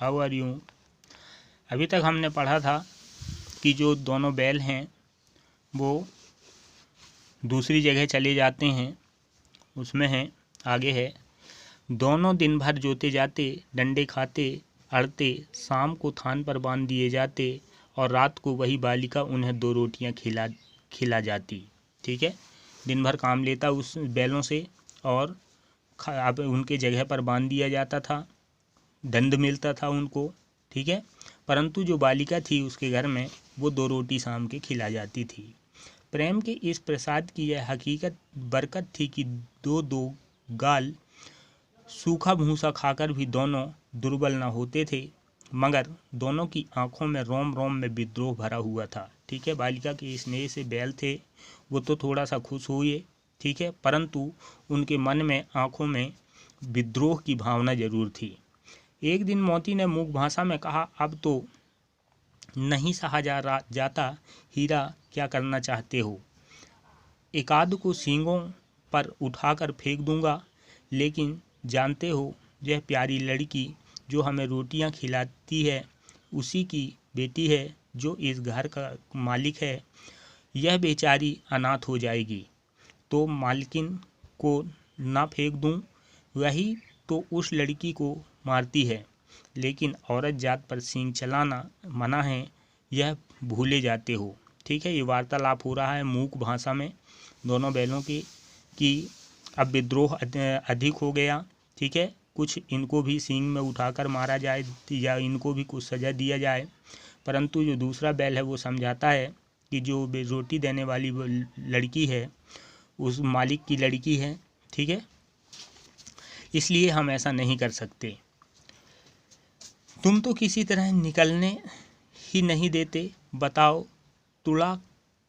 How are you. अभी तक हमने पढ़ा था कि जो दोनों बैल हैं वो दूसरी जगह चले जाते हैं। उसमें है, आगे है, दोनों दिन भर जोते जाते, डंडे खाते अड़ते, शाम को थान पर बांध दिए जाते और रात को वही बालिका उन्हें 2 रोटियां खिला जाती। ठीक है, दिन भर काम लेता उस बैलों से और अब उनके जगह पर बांध दिया जाता था, दंड मिलता था उनको। ठीक है, परंतु जो बालिका थी उसके घर में वो 2 रोटी शाम के खिला जाती थी। प्रेम के इस प्रसाद की यह हकीकत बरकत थी कि दो गाल सूखा भूसा खाकर भी दोनों दुर्बल न होते थे, मगर दोनों की आंखों में रोम रोम में विद्रोह भरा हुआ था। ठीक है, बालिका के स्नेह से बैल थे वो तो थोड़ा सा खुश हुए, ठीक है, परंतु उनके मन में, आंखों में विद्रोह की भावना जरूर थी। एक दिन मोती ने मूक भाषा में कहा, अब तो नहीं सहा जाता हीरा, क्या करना चाहते हो? एकाध को सींगों पर उठाकर फेंक दूंगा, लेकिन जानते हो यह प्यारी लड़की जो हमें रोटियां खिलाती है उसी की बेटी है जो इस घर का मालिक है। यह बेचारी अनाथ हो जाएगी तो मालकिन को ना फेंक दूं, वही तो उस लड़की को मारती है, लेकिन औरत जात पर सींग चलाना मना है, यह भूले जाते हो। ठीक है, ये वार्तालाप हो रहा है मूक भाषा में दोनों बैलों की कि अब विद्रोह अधिक हो गया। ठीक है, कुछ इनको भी सींग में उठाकर मारा जाए या इनको भी कुछ सजा दिया जाए, परंतु जो दूसरा बैल है वो समझाता है कि जो रोटी देने वाली लड़की है उस मालिक की लड़की है। ठीक है, इसलिए हम ऐसा नहीं कर सकते। तुम तो किसी तरह निकलने ही नहीं देते, बताओ तुड़ा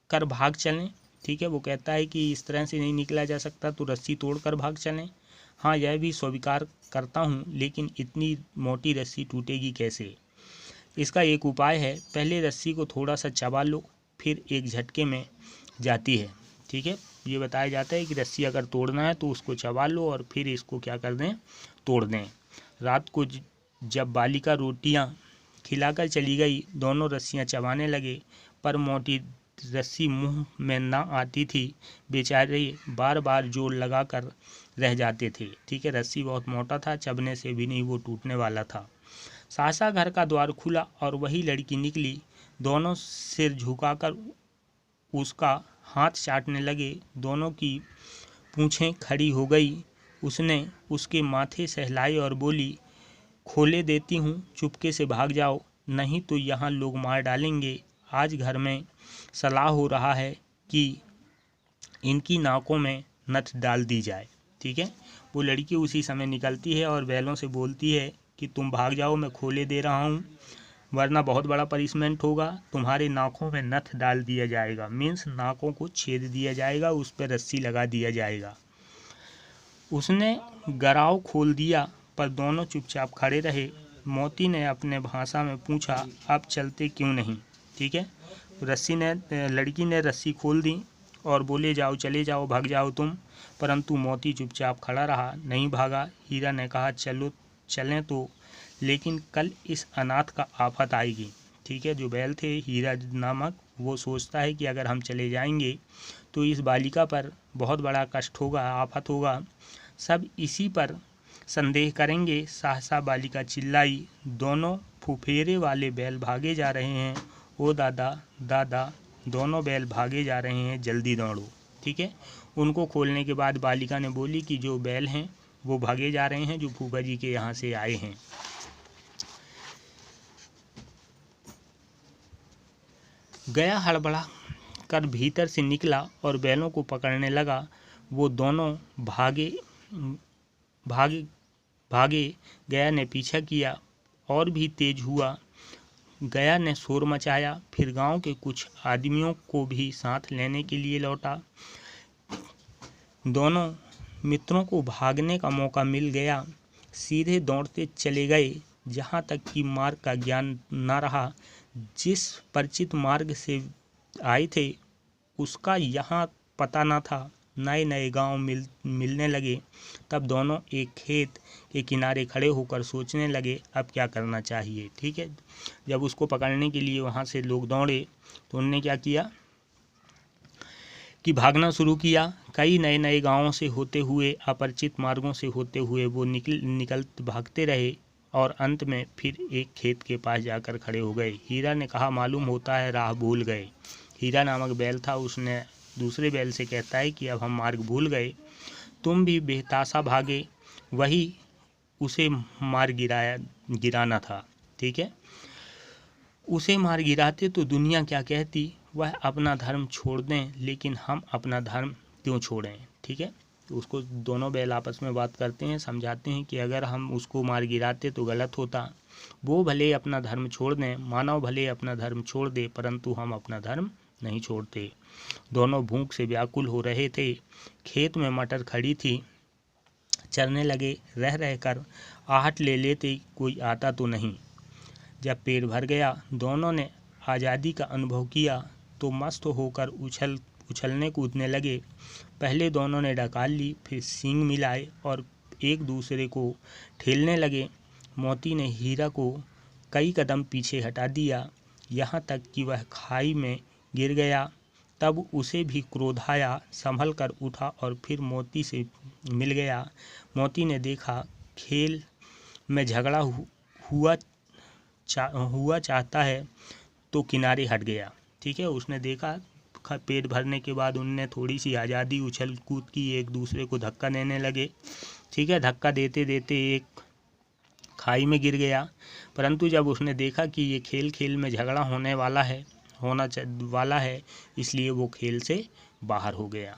कर भाग चलें। ठीक है, वो कहता है कि इस तरह से नहीं निकला जा सकता तो रस्सी तोड़कर भाग चलें। हाँ, यह भी स्वीकार करता हूँ, लेकिन इतनी मोटी रस्सी टूटेगी कैसे? इसका एक उपाय है, पहले रस्सी को थोड़ा सा चबा लो, फिर एक झटके में जाती है। ठीक है, ये बताया जाता है कि रस्सी अगर तोड़ना है तो उसको चबा लो और फिर इसको क्या कर दें, तोड़ दें। रात को जब बालिका रोटियां खिलाकर चली गई, दोनों रस्सियां चबाने लगे, पर मोटी रस्सी मुंह में ना आती थी। बेचारे बार बार जोर लगा कर रह जाते थे। ठीक है, रस्सी बहुत मोटा था, चबने से भी नहीं वो टूटने वाला था। सहसा घर का द्वार खुला और वही लड़की निकली। दोनों सिर झुकाकर उसका हाथ चाटने लगे, दोनों की पूंछें खड़ी हो गई। उसने उसके माथे सहलाई और बोली, खोले देती हूँ, चुपके से भाग जाओ, नहीं तो यहाँ लोग मार डालेंगे। आज घर में सलाह हो रहा है कि इनकी नाकों में नथ डाल दी जाए। ठीक है, वो लड़की उसी समय निकलती है और बैलों से बोलती है कि तुम भाग जाओ, मैं खोले दे रहा हूँ, वरना बहुत बड़ा पनिशमेंट होगा, तुम्हारे नाकों में नथ डाल दिया जाएगा, मीन्स नाकों को छेद दिया जाएगा, उस पर रस्सी लगा दिया जाएगा। उसने गराव खोल दिया, पर दोनों चुपचाप खड़े रहे। मोती ने अपने भाषा में पूछा, अब चलते क्यों नहीं? ठीक है, लड़की ने रस्सी खोल दी और बोले, जाओ, चले जाओ, भाग जाओ तुम, परंतु मोती चुपचाप खड़ा रहा, नहीं भागा। हीरा ने कहा, चलो चलें तो, लेकिन कल इस अनाथ का आफत आएगी। ठीक है, जो बैल थे हीरा नामक, वो सोचता है कि अगर हम चले जाएंगे तो इस बालिका पर बहुत बड़ा कष्ट होगा, आफत होगा, सब इसी पर संदेह करेंगे। सहसा बालिका चिल्लाई, दोनों फुफेरे वाले बैल भागे जा रहे हैं, ओ दादा दादा, दोनों बैल भागे जा रहे हैं, जल्दी दौड़ो। ठीक है, उनको खोलने के बाद बालिका ने बोली कि जो बैल हैं वो भागे जा रहे हैं, जो फूफा जी के यहाँ से आए हैं। गया हड़बड़ा कर भीतर से निकला और बैलों को पकड़ने लगा। वो दोनों भागे। गया ने पीछा किया और भी तेज हुआ। गया ने शोर मचाया, फिर गांव के कुछ आदमियों को भी साथ लेने के लिए लौटा। दोनों मित्रों को भागने का मौका मिल गया, सीधे दौड़ते चले गए, जहाँ तक कि मार्ग का ज्ञान न रहा। जिस परिचित मार्ग से आए थे उसका यहाँ पता न था, नए नए गांव मिलने लगे, तब दोनों एक खेत के किनारे खड़े होकर सोचने लगे अब क्या करना चाहिए। ठीक है, जब उसको पकड़ने के लिए वहाँ से लोग दौड़े तो उनने क्या किया कि भागना शुरू किया। कई नए नए गांवों से होते हुए, अपरिचित मार्गों से होते हुए वो निकल भागते रहे और अंत में फिर एक खेत के पास जाकर खड़े हो गए। हीरा ने कहा, मालूम होता है राह भूल गए। हीरा नामक बैल था, उसने दूसरे बैल से कहता है कि अब हम मार्ग भूल गए, तुम भी बेतासा भागे, वही उसे मार गिराना था। ठीक है, उसे मार गिराते तो दुनिया क्या कहती, वह अपना धर्म छोड़ दें, लेकिन हम अपना धर्म क्यों छोड़ें। ठीक है, तो उसको दोनों बैल आपस में बात करते हैं, समझाते हैं कि अगर हम उसको मार गिराते तो गलत होता, वो भले अपना धर्म छोड़ दें, मानव भले अपना धर्म छोड़ दे, परंतु हम अपना धर्म नहीं छोड़ते। दोनों भूख से व्याकुल हो रहे थे। खेत में मटर खड़ी थी, चरने लगे, रह रहकर आहट ले लेते, कोई आता तो नहीं। जब पेट भर गया, दोनों ने आज़ादी का अनुभव किया तो मस्त होकर उछलने कूदने लगे। पहले दोनों ने डकार ली, फिर सींग मिलाए और एक दूसरे को ठेलने लगे। मोती ने हीरा को कई कदम पीछे हटा दिया, यहाँ तक कि वह खाई में गिर गया। तब उसे भी क्रोध आया, संभल कर उठा और फिर मोती से मिल गया। मोती ने देखा खेल में झगड़ा हुआ चाहता है तो किनारे हट गया। ठीक है, उसने देखा पेट भरने के बाद उनने थोड़ी सी आज़ादी, उछल कूद की, एक दूसरे को धक्का देने लगे। ठीक है, धक्का देते देते एक खाई में गिर गया, परंतु जब उसने देखा कि ये खेल में झगड़ा होने वाला है, इसलिए वो खेल से बाहर हो गया।